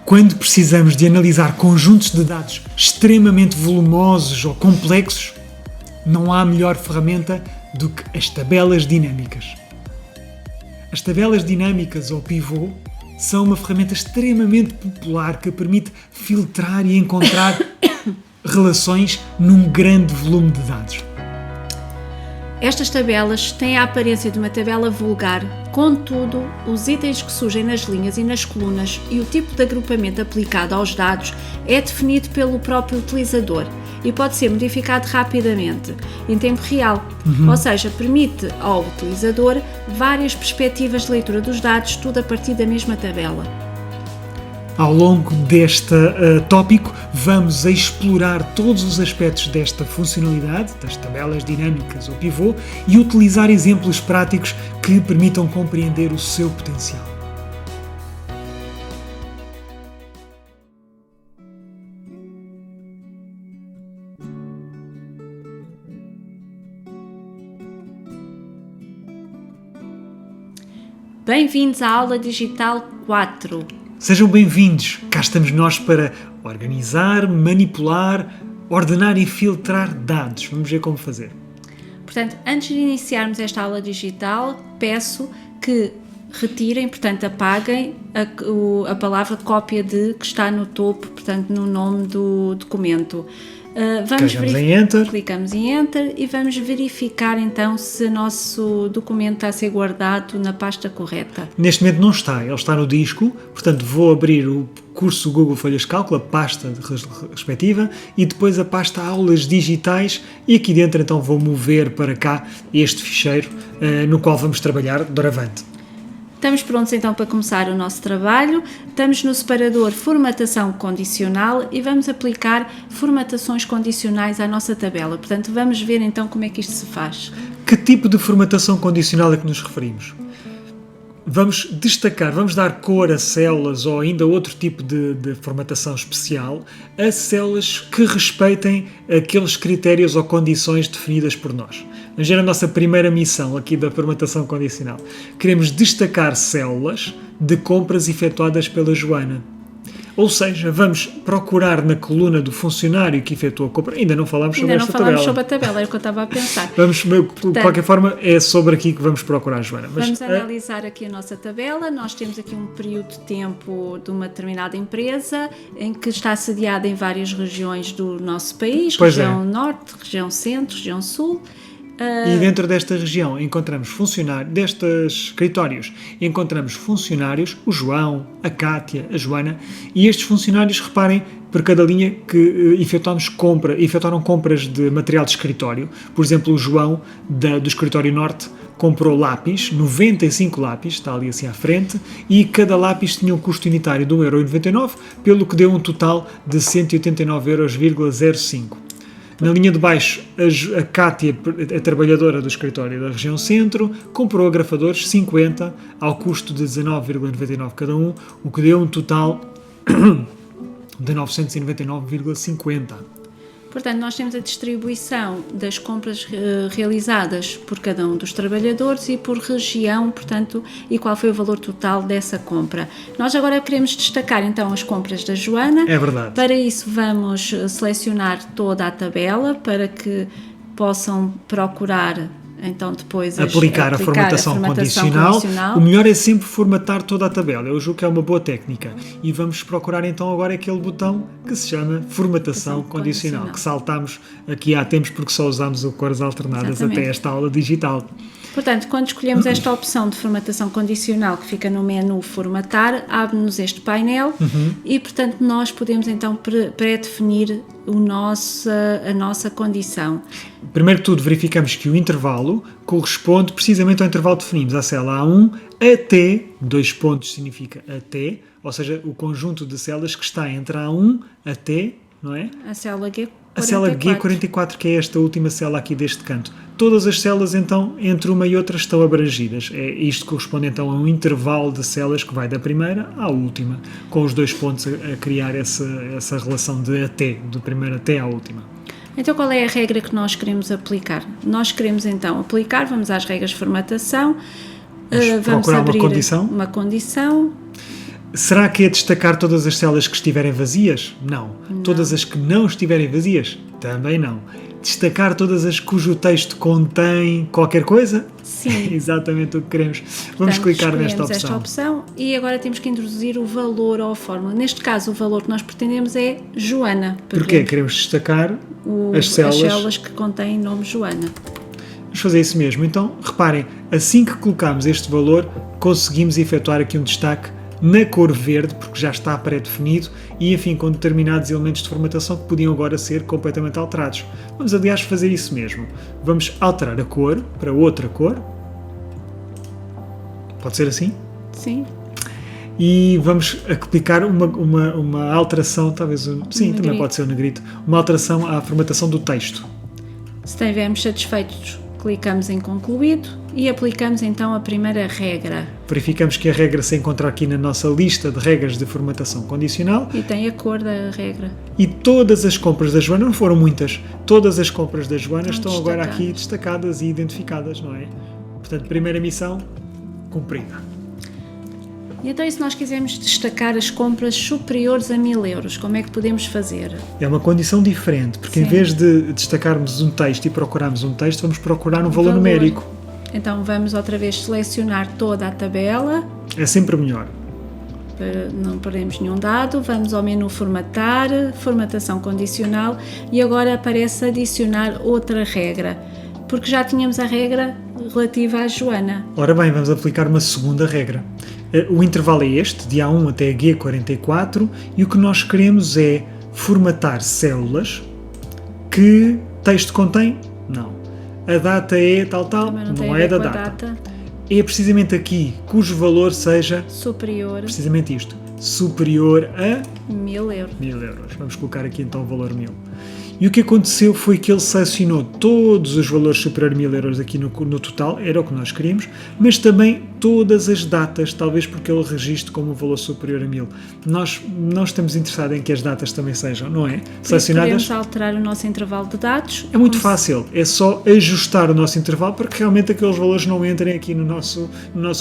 Quando precisamos de analisar conjuntos de dados extremamente volumosos ou complexos, não há melhor ferramenta do que as tabelas dinâmicas. As tabelas dinâmicas ou pivô são uma ferramenta extremamente popular que permite filtrar e encontrar relações num grande volume de dados. Estas tabelas têm a aparência de uma tabela vulgar, contudo, os itens que surgem nas linhas e nas colunas e o tipo de agrupamento aplicado aos dados é definido pelo próprio utilizador e pode ser modificado rapidamente, em tempo real, ou seja, permite ao utilizador várias perspectivas de leitura dos dados, tudo a partir da mesma tabela. Ao longo deste tópico, vamos explorar todos os aspectos desta funcionalidade, das tabelas dinâmicas ou pivô, e utilizar exemplos práticos que permitam compreender o seu potencial. Bem-vindos à aula digital 4. Sejam bem-vindos, cá estamos nós para organizar, manipular, ordenar e filtrar dados. Vamos ver como fazer. Portanto, antes de iniciarmos esta aula digital, peço que retirem, portanto, apaguem a palavra cópia de que está no topo, portanto, no nome do documento. Clicamos em Enter e vamos verificar então se o nosso documento está a ser guardado na pasta correta. Neste momento não está, ele está no disco, portanto vou abrir o curso Google Folhas de Cálculo, a pasta respectiva, e depois a pasta Aulas Digitais, e aqui dentro então vou mover para cá este ficheiro no qual vamos trabalhar doravante. Estamos prontos então para começar o nosso trabalho. Estamos no separador Formatação Condicional e vamos aplicar formatações condicionais à nossa tabela. Portanto, vamos ver então como é que isto se faz. Que tipo de formatação condicional é que nos referimos? Vamos destacar, vamos dar cor a células ou ainda outro tipo de formatação especial a células que respeitem aqueles critérios ou condições definidas por nós. Vamos ver a nossa primeira missão aqui da formatação condicional. Queremos destacar células de compras efetuadas pela Joana. Ou seja, vamos procurar na coluna do funcionário que efetuou a compra. Ainda não falámos sobre esta tabela. Ainda não falámos sobre a tabela, era o que eu estava a pensar. De qualquer forma, é sobre aqui que vamos procurar, Joana. Vamos analisar aqui a nossa tabela. Nós temos aqui um período de tempo de uma determinada empresa em que está sediada em várias regiões do nosso país. Região Norte, região Centro, região Sul. E dentro desta região encontramos funcionários, destes escritórios, encontramos funcionários, o João, a Cátia, a Joana, e estes funcionários, reparem, por cada linha que efetuaram compras de material de escritório. Por exemplo, o João, do Escritório Norte, comprou lápis, 95 lápis, está ali assim à frente, e cada lápis tinha um custo unitário de 1,99€, pelo que deu um total de 189,05€. Na linha de baixo, a Cátia, a trabalhadora do escritório da região Centro, comprou agrafadores 50 ao custo de 19,99€ cada um, o que deu um total de 999,50€. Portanto, nós temos a distribuição das compras realizadas por cada um dos trabalhadores e por região, portanto, e qual foi o valor total dessa compra. Nós agora queremos destacar então as compras da Joana. É verdade. Para isso vamos selecionar toda a tabela para que possam procurar então depois aplicar a formatação condicional. O melhor é sempre formatar toda a tabela. Eu julgo que é uma boa técnica. E vamos procurar então agora aquele botão que se chama Formatação Condicional, que saltámos aqui há tempos porque só usámos o cores alternadas. Exatamente. Até esta aula digital. Portanto, quando escolhemos esta opção de formatação condicional que fica no menu Formatar, abre-nos este painel e, portanto, nós podemos então pré-definir a nossa condição. Primeiro de tudo, verificamos que o intervalo corresponde precisamente ao intervalo que definimos, a célula A1 até, 2 pontos significa até, ou seja, o conjunto de células que está entre a A1 até, não é? A célula G44. A célula G44, que é esta última célula aqui deste canto. Todas as células, então, entre uma e outra estão abrangidas. Isto corresponde, então, a um intervalo de células que vai da primeira à última, com os 2 pontos a criar essa relação de até, do primeiro até à última. Então, qual é a regra que nós queremos aplicar? Nós queremos, então, vamos às regras de formatação, vamos abrir uma condição. Será que é destacar todas as células que estiverem vazias? Não. Todas as que não estiverem vazias? Também não. Destacar todas as cujo texto contém qualquer coisa? Sim. Exatamente o que queremos. Vamos clicar nesta opção. Esta opção e agora temos que introduzir o valor ou a fórmula. Neste caso, o valor que nós pretendemos é Joana. Porquê? Queremos destacar as células que contêm nome Joana. Vamos fazer isso mesmo. Então, reparem, assim que colocamos este valor, conseguimos efetuar aqui um destaque na cor verde, porque já está pré-definido, e enfim, com determinados elementos de formatação que podiam agora ser completamente alterados. Vamos, aliás, fazer isso mesmo. Vamos alterar a cor para outra cor. Pode ser assim? Sim. E vamos aplicar uma alteração, talvez, sim, também pode ser o negrito, uma alteração à formatação do texto. Se estivermos satisfeitos, clicamos em concluído e aplicamos então a primeira regra. Verificamos que a regra se encontra aqui na nossa lista de regras de formatação condicional. E tem a cor da regra. E todas as compras da Joana, não foram muitas, todas as compras da Joana estão agora aqui destacadas e identificadas, não é? Portanto, primeira missão cumprida. E então, e se nós quisermos destacar as compras superiores a 1000 euros, como é que podemos fazer? É uma condição diferente, porque em vez de destacarmos um texto e procurarmos um texto, vamos procurar um valor numérico. Então vamos outra vez selecionar toda a tabela. É sempre melhor. Para não perdermos nenhum dado, vamos ao menu formatar, formatação condicional e agora aparece adicionar outra regra, porque já tínhamos a regra relativa à Joana. Ora bem, vamos aplicar uma segunda regra. O intervalo é este, de A1 até G44, e o que nós queremos é formatar células que texto contém? Não. A data é tal, não é da data. É precisamente aqui, cujo valor seja superior. Precisamente isto, superior a 1000 euros. 1000 euros. Vamos colocar aqui então o valor 1000. E o que aconteceu foi que ele selecionou todos os valores superiores a 1000 euros aqui no total, era o que nós queríamos, mas também todas as datas, talvez porque ele registre como um valor superior a 1000. Nós não estamos interessados em que as datas também sejam, não é? Selecionadas. Podemos alterar o nosso intervalo de dados. É muito fácil, é só ajustar o nosso intervalo para que realmente aqueles valores não entrem aqui no nosso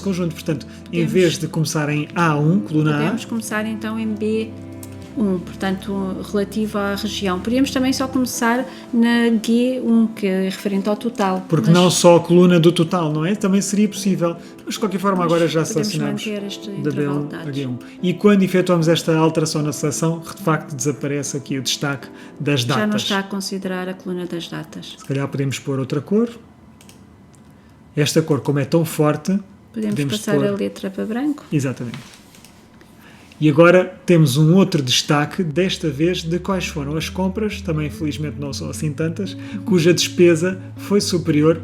conjunto. Portanto, em vez de começar em A1, coluna A... Podemos começar então em B1, portanto, relativo à região. Podíamos também só começar na G1, que é referente ao total. Porque não só a coluna do total, não é? Também seria possível. Mas, de qualquer forma, agora já selecionamos da B1 a G1. E quando efetuamos esta alteração na seleção, de facto, desaparece aqui o destaque das datas. Já não está a considerar a coluna das datas. Se calhar podemos pôr outra cor. Esta cor, como é tão forte... Podemos passar a letra para branco. Exatamente. E agora temos um outro destaque, desta vez de quais foram as compras, também infelizmente não são assim tantas, cuja despesa foi superior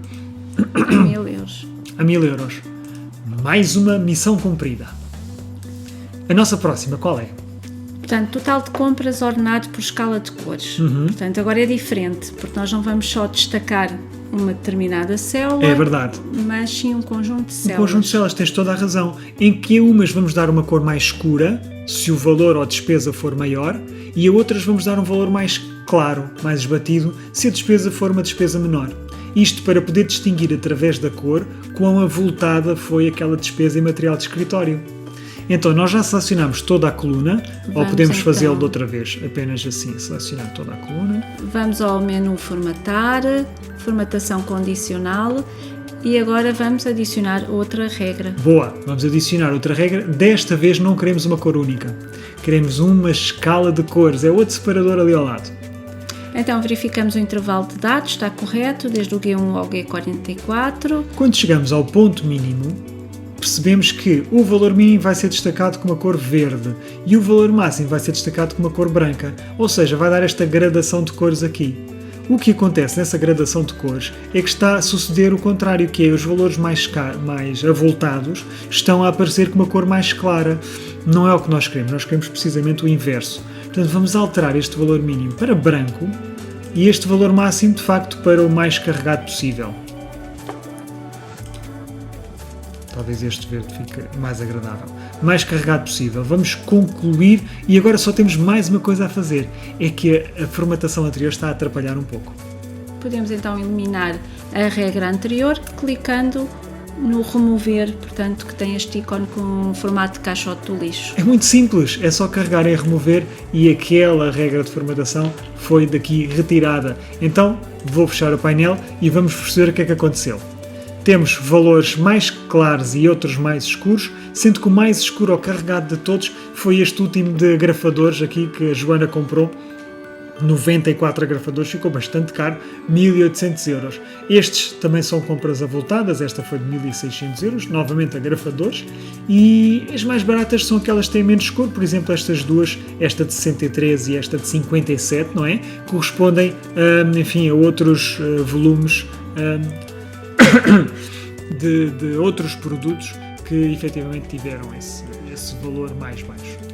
a 1000 euros. A 1000 euros. Mais uma missão cumprida. A nossa próxima qual é? Portanto, total de compras ordenado por escala de cores. Portanto, agora é diferente, porque nós não vamos só destacar uma determinada célula. É verdade. Mas sim um conjunto de células. Um conjunto de células, tens toda a razão. Em que a umas vamos dar uma cor mais escura, se o valor ou despesa for maior, e a outras vamos dar um valor mais claro, mais esbatido, se a despesa for uma despesa menor. Isto para poder distinguir através da cor quão avultada foi aquela despesa em material de escritório. Então, nós já selecionamos toda a coluna, ou podemos fazê-lo de outra vez, apenas assim, selecionar toda a coluna. Vamos ao menu formatar, formatação condicional, e agora vamos adicionar outra regra. Boa, vamos adicionar outra regra. Desta vez não queremos uma cor única, queremos uma escala de cores, é outro separador ali ao lado. Então verificamos o intervalo de dados, está correto, desde o G1 ao G44. Quando chegamos ao ponto mínimo, percebemos que o valor mínimo vai ser destacado com uma cor verde e o valor máximo vai ser destacado com uma cor branca, ou seja, vai dar esta gradação de cores aqui. O que acontece nessa gradação de cores é que está a suceder o contrário, que é os valores mais avultados estão a aparecer com uma cor mais clara. Não é o que nós queremos precisamente o inverso. Portanto, vamos alterar este valor mínimo para branco e este valor máximo, de facto, para o mais carregado possível. Talvez este verde fique mais agradável. Mais carregado possível. Vamos concluir e agora só temos mais uma coisa a fazer. É que a formatação anterior está a atrapalhar um pouco. Podemos então eliminar a regra anterior clicando no remover, portanto, que tem este ícone com um formato de caixote do lixo. É muito simples, é só carregar em remover e aquela regra de formatação foi daqui retirada. Então vou fechar o painel e vamos perceber o que é que aconteceu. Temos valores mais claros e outros mais escuros, sendo que o mais escuro ao carregado de todos foi este último de agrafadores aqui que a Joana comprou. 94 agrafadores, ficou bastante caro, 1.800 euros. Estes também são compras avultadas, esta foi de 1.600 euros, novamente agrafadores, e as mais baratas são aquelas que têm menos cor, por exemplo estas duas, esta de 63 e esta de 57, não é? Correspondem enfim, a outros volumes de outros produtos que efetivamente tiveram esse valor mais baixo.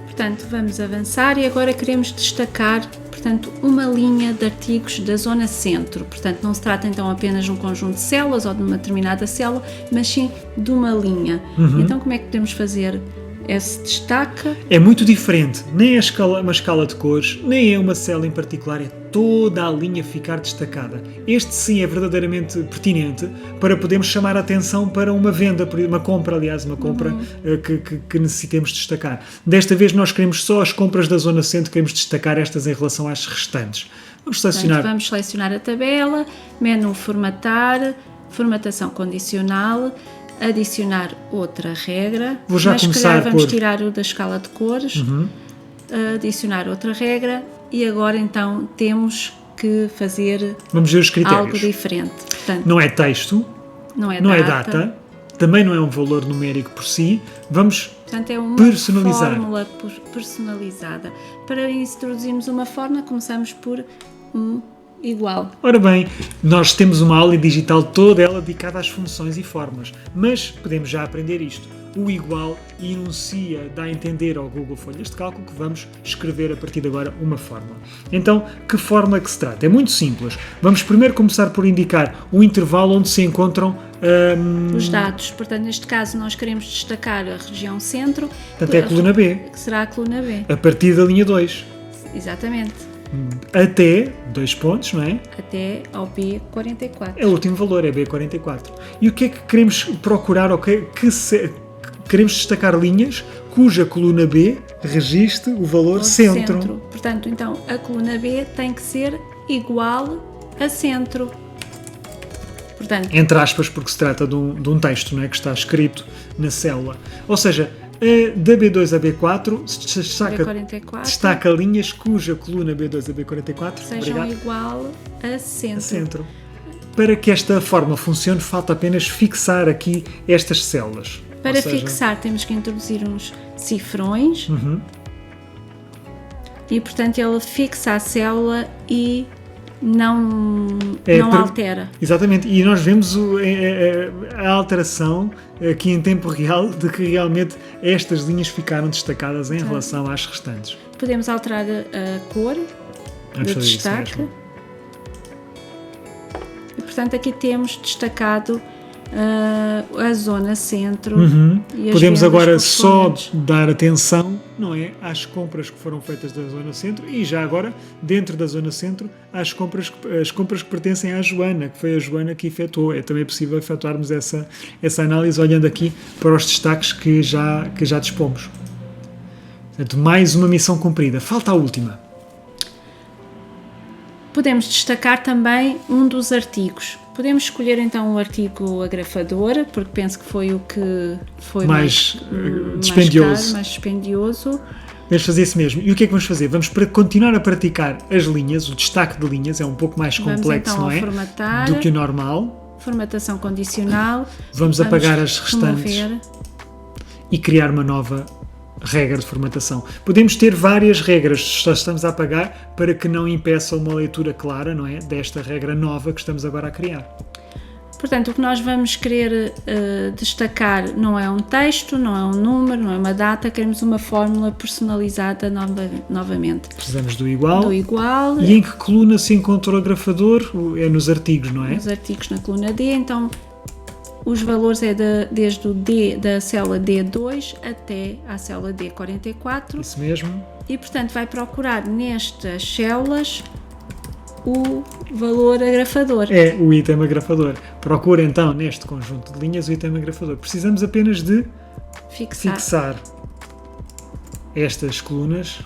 Portanto, vamos avançar e agora queremos destacar, portanto, uma linha de artigos da zona centro. Portanto, não se trata então apenas de um conjunto de células ou de uma determinada célula, mas sim de uma linha. Então, como é que podemos fazer esse destaque? É muito diferente, nem é uma escala de cores, nem é uma célula em particular, é toda a linha ficar destacada. Este sim é verdadeiramente pertinente para podermos chamar a atenção para uma venda, uma compra que necessitemos destacar. Desta vez nós queremos só as compras da zona centro, queremos destacar estas em relação às restantes. Vamos selecionar a tabela, menu formatar, formatação condicional, adicionar outra regra, mas se calhar vamos tirar o da escala de cores, adicionar outra regra e agora então temos que fazer vamos ver os critérios. Algo diferente. Portanto, não é texto, não é data, também não é um valor numérico por si, portanto, é uma fórmula personalizada. Para introduzirmos uma fórmula, começamos por igual. Ora bem, nós temos uma aula digital toda ela dedicada às funções e formas, mas podemos já aprender isto. O igual enuncia, dá a entender ao Google Folhas de Cálculo que vamos escrever a partir de agora uma fórmula. Então, que fórmula é que se trata? É muito simples. Vamos primeiro começar por indicar o intervalo onde se encontram os dados. Portanto, neste caso nós queremos destacar a região centro. Portanto, é a coluna B. Que será a coluna B. A partir da linha 2. Exatamente. Até, 2 pontos, não é? Até ao B44. É o último valor, é B44. E o que é que queremos procurar? Queremos destacar linhas cuja coluna B registre o valor centro. Portanto, então, a coluna B tem que ser igual a centro. Portanto, entre aspas, porque se trata de um texto, não é? Que está escrito na célula. Ou seja, da B2 a B4 destaca linhas cuja coluna B2 a B44 sejam igual a centro. Para que esta forma funcione, falta apenas fixar aqui estas células. Para fixar, temos que introduzir uns cifrões e, portanto, ele fixa a célula e não altera. Exatamente, e nós vemos a alteração aqui em tempo real de que realmente estas linhas ficaram destacadas em relação às restantes. Podemos alterar a cor do destaque e, portanto, aqui temos destacado a zona centro. E podemos agora só dar atenção, não é, às compras que foram feitas da zona centro e já agora dentro da zona centro as compras que pertencem à Joana, que foi a Joana que efetuou. É também possível efetuarmos essa análise olhando aqui para os destaques que já dispomos. Portanto, mais uma missão cumprida. Falta a última. Podemos destacar também um dos artigos. Podemos escolher então o artigo agrafador, porque penso que foi o que foi mais dispendioso. Mais dispendioso. Vamos fazer isso mesmo. E o que é que vamos fazer? Vamos continuar a praticar as linhas, o destaque de linhas é um pouco mais complexo, então, não é? Formatar, do que o normal. Formatação condicional. Vamos apagar as restantes e criar uma nova regra de formatação. Podemos ter várias regras, só estamos a apagar para que não impeça uma leitura clara, não é? Desta regra nova que estamos agora a criar. Portanto, o que nós vamos querer destacar não é um texto, não é um número, não é uma data, queremos uma fórmula personalizada novamente. Precisamos do igual. E em que coluna se encontra o agrafador? É nos artigos, não é? Nos artigos na coluna D, então os valores é desde o D da célula D2 até à célula D44. Isso mesmo. E, portanto, vai procurar nestas células o valor agrafador. É o item agrafador. Procura então neste conjunto de linhas o item agrafador. Precisamos apenas de fixar estas colunas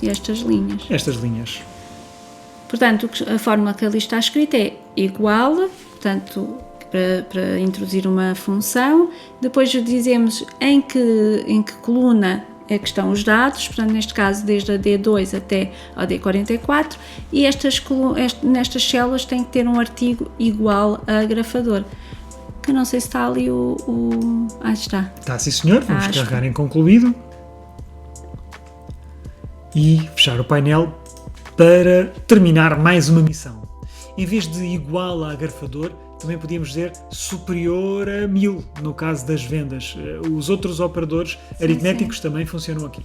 e estas linhas. Portanto, a fórmula que ali está escrita é igual, portanto, para introduzir uma função. Depois dizemos em que coluna é que estão os dados, portanto, neste caso, desde a D2 até a D44, e nestas células tem que ter um artigo igual a agrafador. Que não sei se está ali está. Está, sim senhor. Vamos carregar em concluído e fechar o painel para terminar mais uma missão. Em vez de igual a agrafador, também podíamos dizer superior a 1000, no caso das vendas. Os outros operadores aritméticos também funcionam aqui.